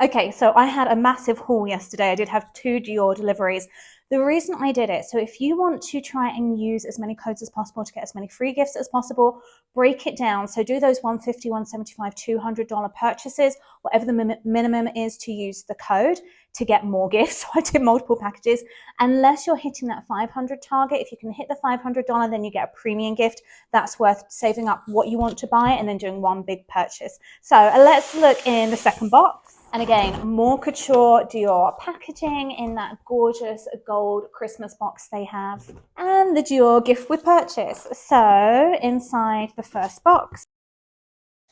Okay, so I had a massive haul yesterday. I did have 2 Dior deliveries. The reason I did it, so if you want to try and use as many codes as possible to get as many free gifts as possible, break it down. So do those $150, $175, $200 purchases, whatever the minimum is to use the code to get more gifts. So I did multiple packages. Unless you're hitting that 500 target, if you can hit the $500, then you get a premium gift. That's worth saving up what you want to buy and then doing one big purchase. So let's look in the second box. And again, more couture Dior packaging in that gorgeous gold Christmas box they have. And the Dior gift with purchase. So inside the first box.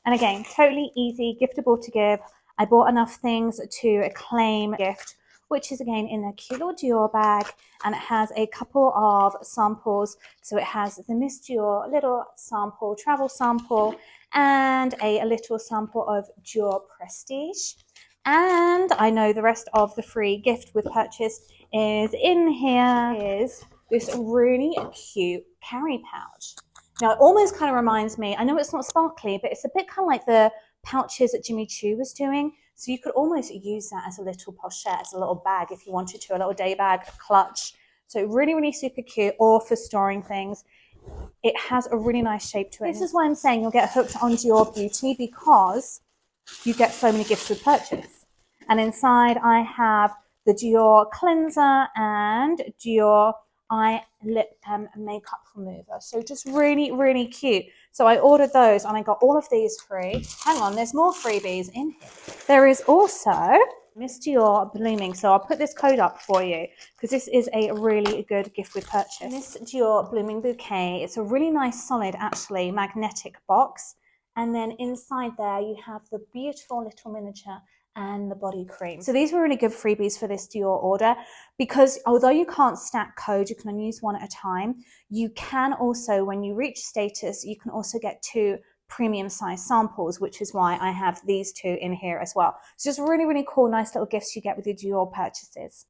And again, totally easy, giftable to give. I bought enough things to claim gift, which is again in a cute little Dior bag. And it has a couple of samples. So it has the Miss Dior little sample, travel sample, and a little sample of Dior Prestige. And I know the rest of the free gift with purchase is in here. Is this really cute carry pouch. Now it almost kind of reminds me, I know it's not sparkly, but it's a bit kind of like the pouches that Jimmy Choo was doing. So you could almost use that as a little pochette, as a little bag if you wanted to, a little day bag, a clutch. So really, really super cute, or for storing things. It has a really nice shape to it. This is why I'm saying you'll get hooked onto your beauty, because you get so many gifts with purchase. And inside I have the Dior cleanser and Dior eye lip makeup remover. So just really, really cute. So I ordered those and I got all of these free. Hang on, there's more freebies in here. There is also Miss Dior Blooming. So I'll put this code up for you because this is a really good gift with purchase. Miss Dior Blooming Bouquet. It's a really nice, solid, actually, magnetic box. And then inside there, you have the beautiful little miniature and the body cream. So these were really good freebies for this Dior order, because although you can't stack code, you can only use one at a time. You can also, when you reach status, you can also get 2 premium size samples, which is why I have these 2 in here as well. So just really, really cool, nice little gifts you get with your Dior purchases.